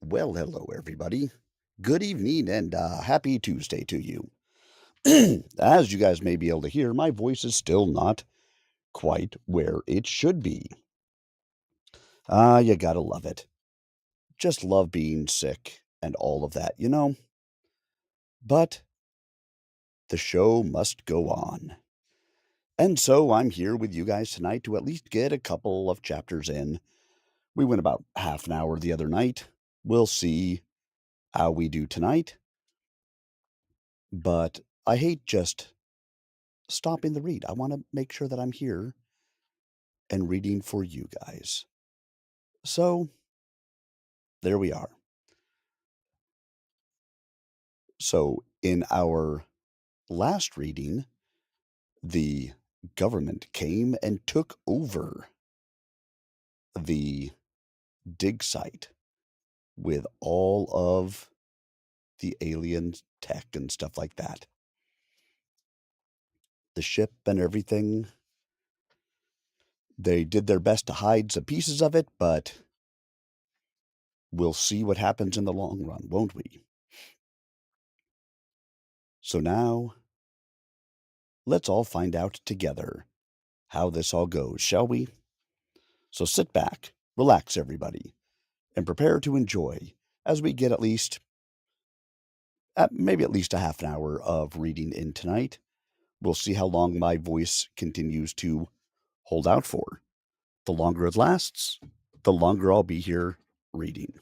Well, hello, everybody. Good evening and happy Tuesday to you. As you guys may be able to hear, my voice is still not quite where it should be. You gotta love it. Just love being sick and all of that. But the show must go on. And so I'm here with you guys tonight to at least get a couple of chapters in. We went about half an hour the other night. We'll see how we do tonight. But I hate just stopping the read. I want to make sure that I'm here and reading for you guys. So there we are. So in our last reading, the government came and took over the dig site with all of the alien tech and stuff like that. The ship and everything, they did their best to hide some pieces of it, but we'll see what happens in the long run, won't we? So now, let's all find out together how this all goes, shall we? So sit back, relax, everybody, and prepare to enjoy as we get maybe at least a half an hour of reading in tonight. We'll see how long my voice continues to hold out for. The longer it lasts, the longer I'll be here reading.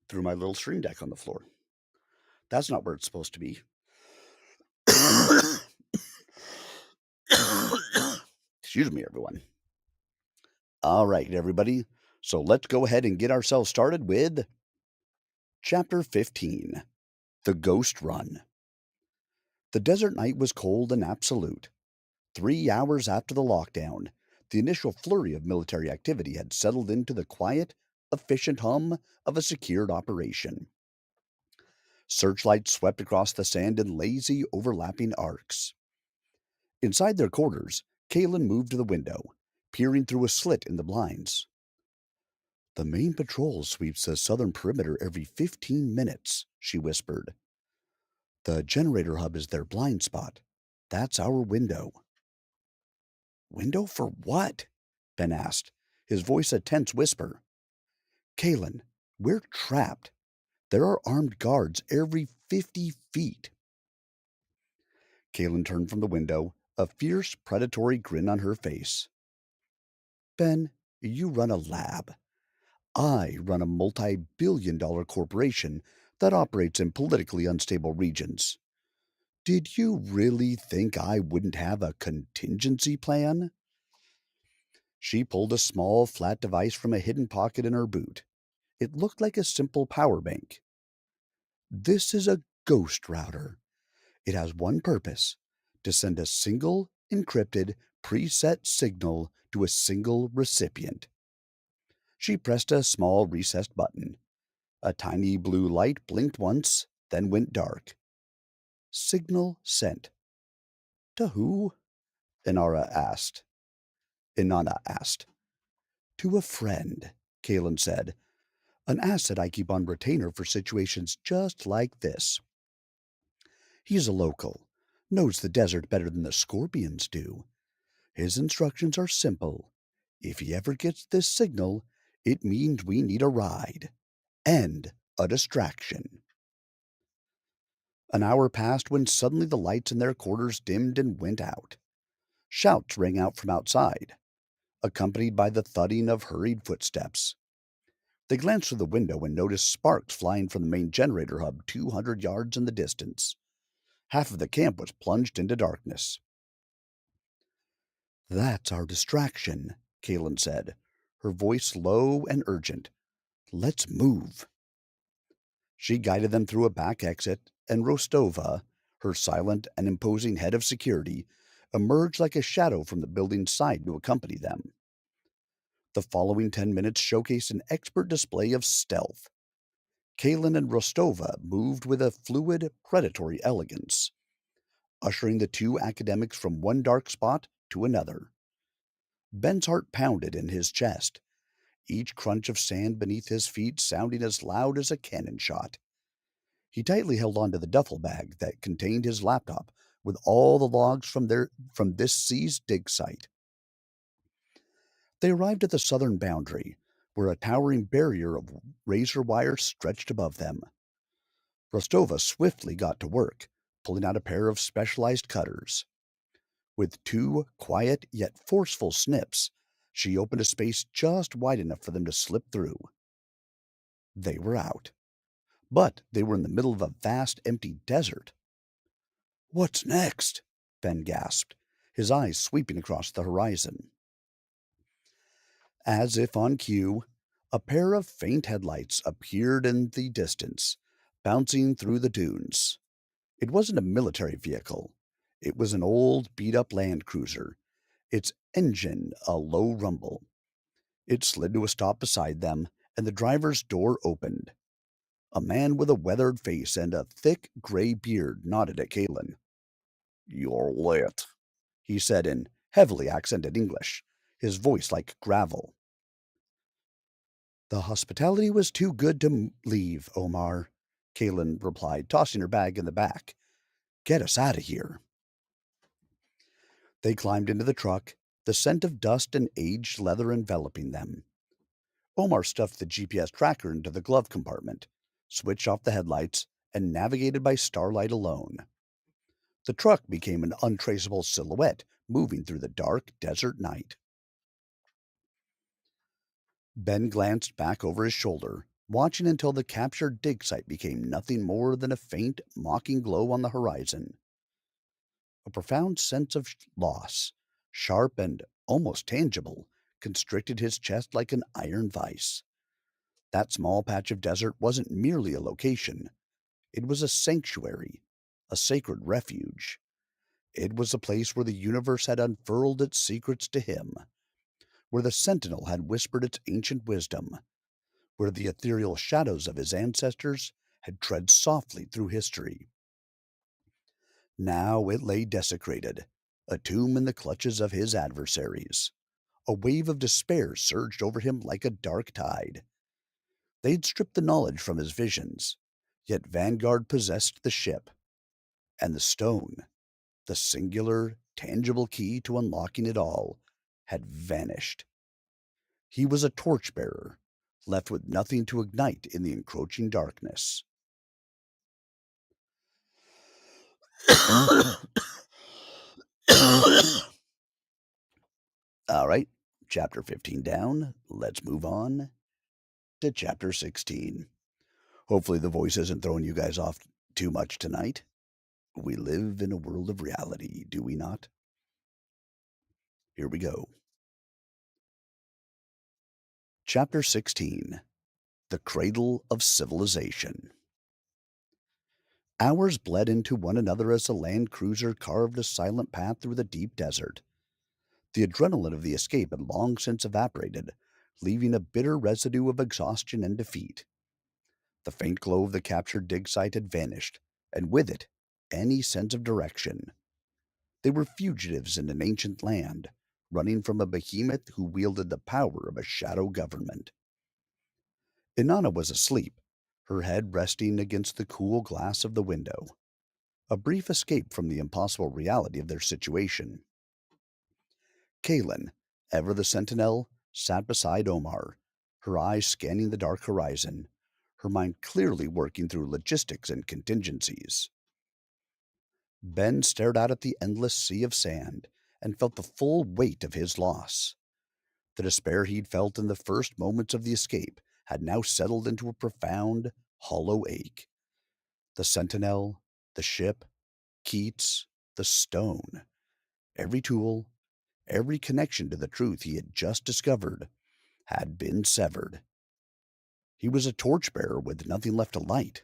Threw my little stream deck on the floor. That's not where it's supposed to be. Excuse me, everyone. All right, everybody. So let's go ahead and get ourselves started with Chapter 15, The Ghost Run. The desert night was cold and absolute. 3 hours after the lockdown, the initial flurry of military activity had settled into the quiet, efficient hum of a secured operation. Searchlights swept across the sand in lazy, overlapping arcs. Inside their quarters, Kalen moved to the window, peering through a slit in the blinds. "The main patrol sweeps the southern perimeter every 15 minutes," she whispered. "The generator hub is their blind spot. That's our window." "Window for what?" Ben asked, his voice a tense whisper. "Kalen, we're trapped. There are armed guards every 50 feet." Kalen turned from the window, a fierce, predatory grin on her face. "Ben, you run a lab. I run a multi-billion-dollar corporation that operates in politically unstable regions. Did you really think I wouldn't have a contingency plan?" She pulled a small, flat device from a hidden pocket in her boot. It looked like a simple power bank. "This is a ghost router. It has one purpose: to send a single, encrypted, preset signal to a single recipient." She pressed a small, recessed button. A tiny blue light blinked once, then went dark. Signal sent. "To who?" Inanna asked. "To a friend," Kalen said. "An asset I keep on retainer for situations just like this. He's a local, knows the desert better than the scorpions do. His instructions are simple. If he ever gets this signal, it means we need a ride. And a distraction." An hour passed when suddenly the lights in their quarters dimmed and went out. Shouts rang out from outside, accompanied by the thudding of hurried footsteps. They glanced through the window and noticed sparks flying from the main generator hub 200 yards in the distance. Half of the camp was plunged into darkness. "That's our distraction," Kalen said, her voice low and urgent. "Let's move." She guided them through a back exit, and Rostova, her silent and imposing head of security, emerged like a shadow from the building's side to accompany them. The following 10 minutes showcased an expert display of stealth. Kalen and Rostova moved with a fluid, predatory elegance, ushering the two academics from one dark spot to another. Ben's heart pounded in his chest. each crunch of sand beneath his feet sounding as loud as a cannon shot. He tightly held onto the duffel bag that contained his laptop with all the logs from this seized dig site. They arrived at the southern boundary, where a towering barrier of razor wire stretched above them. Rostova swiftly got to work, pulling out a pair of specialized cutters. With two quiet yet forceful snips, she opened a space just wide enough for them to slip through. They were out, but they were in the middle of a vast empty desert. "What's next?" Ben gasped, his eyes sweeping across the horizon. As if on cue, a pair of faint headlights appeared in the distance, bouncing through the dunes. It wasn't a military vehicle. It was an old, beat-up Land Cruiser, its engine a low rumble. It slid to a stop beside them, and the driver's door opened. A man with a weathered face and a thick gray beard nodded at Kalen. "You're lit," he said in heavily accented English, his voice like gravel. "The hospitality was too good to leave, Omar," Kalen replied, tossing her bag in the back. "Get us out of here." They climbed into the truck, the scent of dust and aged leather enveloping them. Omar stuffed the GPS tracker into the glove compartment, switched off the headlights, and navigated by starlight alone. The truck became an untraceable silhouette moving through the dark desert night. Ben glanced back over his shoulder, watching until the captured dig site became nothing more than a faint, mocking glow on the horizon. A profound sense of loss, sharp and almost tangible, constricted his chest like an iron vise. That small patch of desert wasn't merely a location, it was a sanctuary, a sacred refuge. It was a place where the universe had unfurled its secrets to him, where the Sentinel had whispered its ancient wisdom, where the ethereal shadows of his ancestors had tread softly through history. Now it lay desecrated, a tomb in the clutches of his adversaries. A wave of despair surged over him like a dark tide. They'd stripped the knowledge from his visions, yet Vanguard possessed the ship, and the stone, the singular, tangible key to unlocking it all, had vanished. He was a torchbearer, left with nothing to ignite in the encroaching darkness. All right, chapter 15 down. Let's move on to chapter 16. Hopefully, the voice isn't throwing you guys off too much tonight. We live in a world of reality, do we not? Here we go. Chapter 16: The Cradle of Civilization. Hours bled into one another as the land cruiser carved a silent path through the deep desert. The adrenaline of the escape had long since evaporated, leaving a bitter residue of exhaustion and defeat. The faint glow of the captured dig site had vanished, and with it, any sense of direction. They were fugitives in an ancient land, running from a behemoth who wielded the power of a shadow government. Inanna was asleep, her head resting against the cool glass of the window. A brief escape from the impossible reality of their situation. Kalen, ever the sentinel, sat beside Omar, her eyes scanning the dark horizon, her mind clearly working through logistics and contingencies. Ben stared out at the endless sea of sand and felt the full weight of his loss. The despair he'd felt in the first moments of the escape had now settled into a profound, hollow ache. The Sentinel, the ship, Keats, the stone. Every tool, every connection to the truth he had just discovered had been severed. He was a torchbearer with nothing left to light,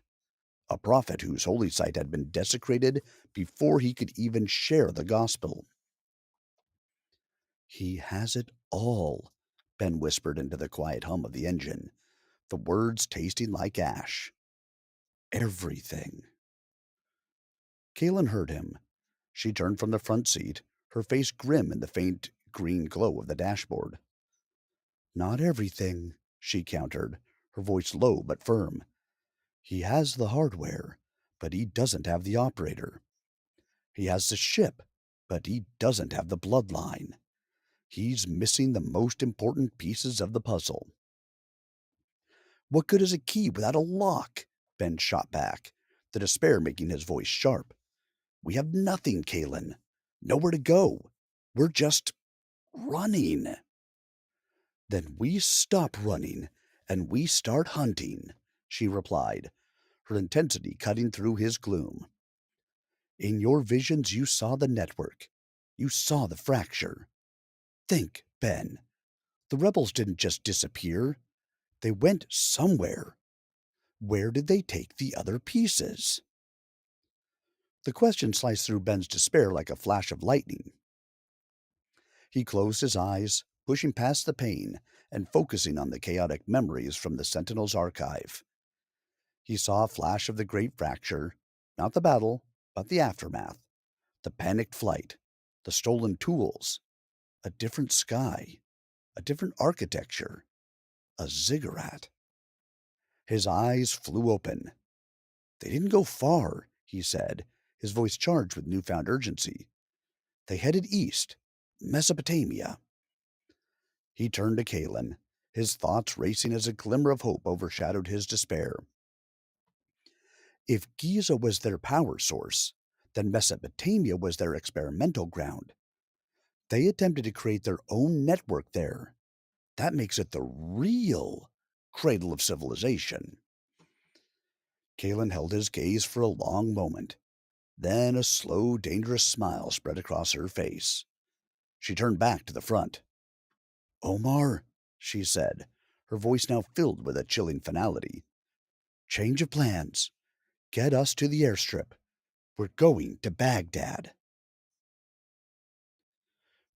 a prophet whose holy site had been desecrated before he could even share the gospel. "He has it all," Ben whispered into the quiet hum of the engine, the words tasting like ash. "Everything." Kalen heard him. She turned from the front seat, her face grim in the faint green glow of the dashboard. Not everything, she countered, her voice low but firm. He has the hardware, but he doesn't have the operator. He has the ship, but he doesn't have the bloodline. He's missing the most important pieces of the puzzle. What good is a key without a lock? Ben shot back, the despair making his voice sharp. We have nothing, Kalen. Nowhere to go. We're just running. Then we stop running and we start hunting, she replied, her intensity cutting through his gloom. In your visions, you saw the network. You saw the fracture. Think, Ben. The rebels didn't just disappear. They went somewhere. Where did they take the other pieces? The question sliced through Ben's despair like a flash of lightning. He closed his eyes, pushing past the pain and focusing on the chaotic memories from the Sentinel's archive. He saw a flash of the great fracture, not the battle, but the aftermath, the panicked flight, the stolen tools, a different sky, a different architecture, a ziggurat. His eyes flew open. They didn't go far, he said, his voice charged with newfound urgency. They headed east, Mesopotamia. He turned to Kalen, his thoughts racing as a glimmer of hope overshadowed his despair. If Giza was their power source, then Mesopotamia was their experimental ground. They attempted to create their own network there. That makes it the real cradle of civilization. Kalen held his gaze for a long moment. Then a slow, dangerous smile spread across her face. She turned back to the front. Omar, she said, her voice now filled with a chilling finality. Change of plans. Get us to the airstrip. We're going to Baghdad.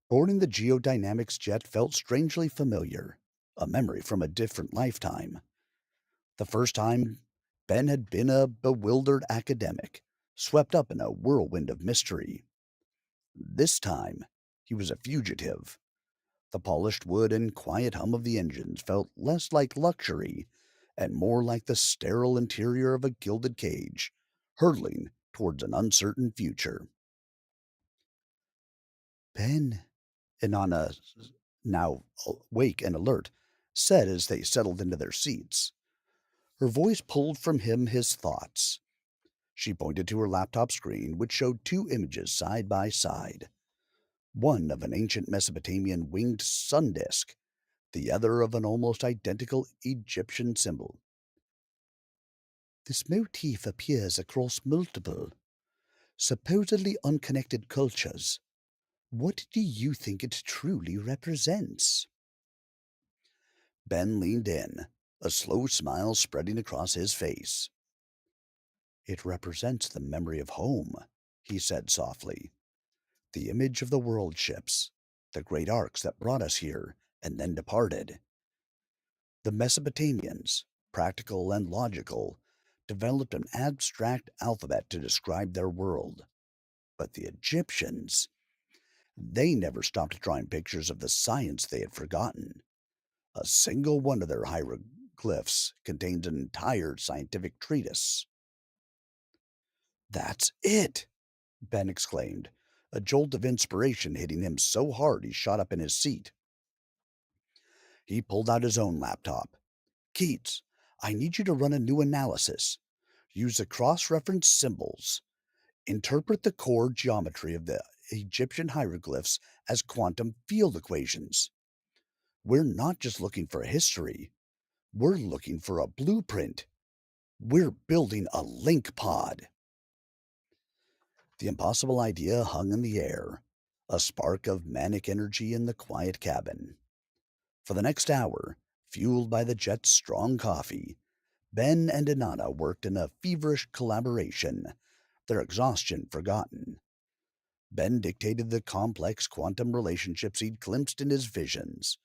Boarding the geodynamics jet felt strangely familiar, a memory from a different lifetime. The first time, Ben had been a bewildered academic, swept up in a whirlwind of mystery. This time, he was a fugitive. The polished wood and quiet hum of the engines felt less like luxury and more like the sterile interior of a gilded cage, hurtling towards an uncertain future. Ben, Inanna, now awake and alert, said as they settled into their seats. Her voice pulled from him his thoughts. She pointed to her laptop screen, which showed two images side by side, one of an ancient Mesopotamian winged sun disk, the other of an almost identical Egyptian symbol. This motif appears across multiple, supposedly unconnected cultures. What do you think it truly represents? Ben leaned in, a slow smile spreading across his face. It represents the memory of home, he said softly. The image of the world ships, the great arcs that brought us here and then departed. The Mesopotamians, practical and logical, developed an abstract alphabet to describe their world. But the Egyptians, they never stopped drawing pictures of the science they had forgotten. A single one of their hieroglyphs contains an entire scientific treatise. That's it! Ben exclaimed, a jolt of inspiration hitting him so hard he shot up in his seat. He pulled out his own laptop. Keats, I need you to run a new analysis. Use the cross reference symbols. Interpret the core geometry of the Egyptian hieroglyphs as quantum field equations. We're not just looking for a history, we're looking for a blueprint. We're building a link pod. The impossible idea hung in the air, a spark of manic energy in the quiet cabin. For the next hour, fueled by the jet's strong coffee, Ben and Inanna worked in a feverish collaboration, their exhaustion forgotten. Ben dictated the complex quantum relationships he'd glimpsed in his visions,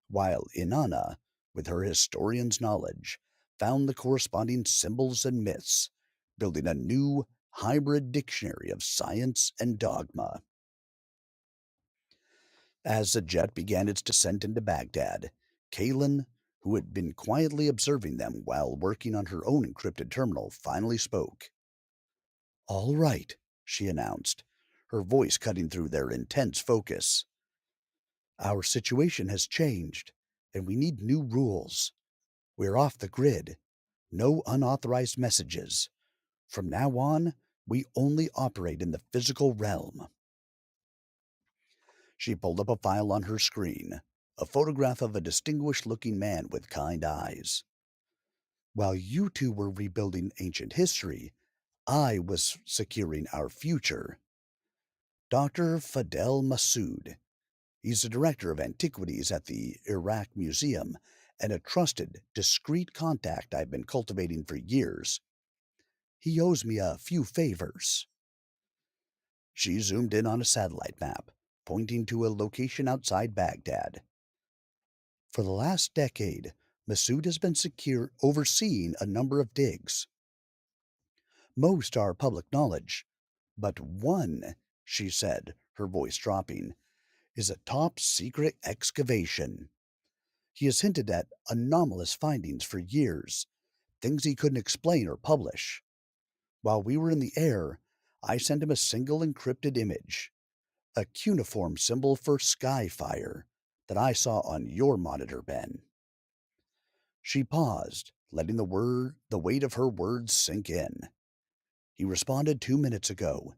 while Inanna, with her historian's knowledge, found the corresponding symbols and myths, building a new hybrid dictionary of science and dogma. As the jet began its descent into Baghdad, Kaylin, who had been quietly observing them while working on her own encrypted terminal, finally spoke. All right, she announced, her voice cutting through their intense focus. Our situation has changed, and we need new rules. We're off the grid. No unauthorized messages. From now on, we only operate in the physical realm. She pulled up a file on her screen, a photograph of a distinguished looking man with kind eyes. While you two were rebuilding ancient history, I was securing our future. Dr. Fadel Massoud. He's the director of antiquities at the Iraq Museum and a trusted, discreet contact I've been cultivating for years. He owes me a few favors. She zoomed in on a satellite map, pointing to a location outside Baghdad. For the last decade, Massoud has been overseeing a number of digs. Most are public knowledge, but one, she said, her voice dropping, is a top secret excavation. He has hinted at anomalous findings for years, things he couldn't explain or publish. While we were in the air, I sent him a single encrypted image, a cuneiform symbol for sky fire that I saw on your monitor, Ben. She paused, letting the weight of her words sink in. He responded 2 minutes ago.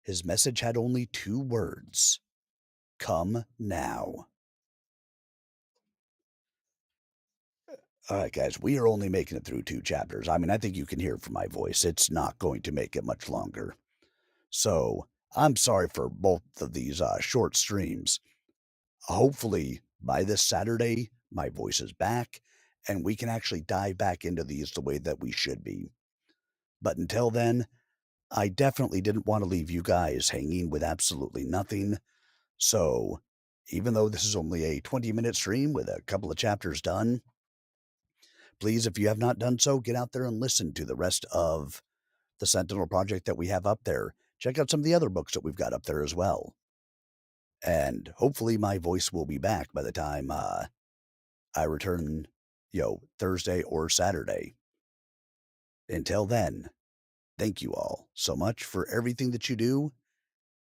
His message had only 2 words. Come now. All right, guys, we are only making it through 2 chapters. I mean, I think you can hear from my voice. It's not going to make it much longer. So I'm sorry for both of these short streams. Hopefully, by this Saturday, my voice is back and we can actually dive back into these the way that we should be. But until then, I definitely didn't want to leave you guys hanging with absolutely nothing. So, even though this is only a 20-minute stream with a couple of chapters done, please, if you have not done so, get out there and listen to the rest of the Sentinel project that we have up there. Check out some of the other books that we've got up there as well. And hopefully my voice will be back by the time I return, Thursday or Saturday. Until then, thank you all so much for everything that you do.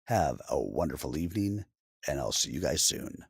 Have a wonderful evening, and I'll see you guys soon.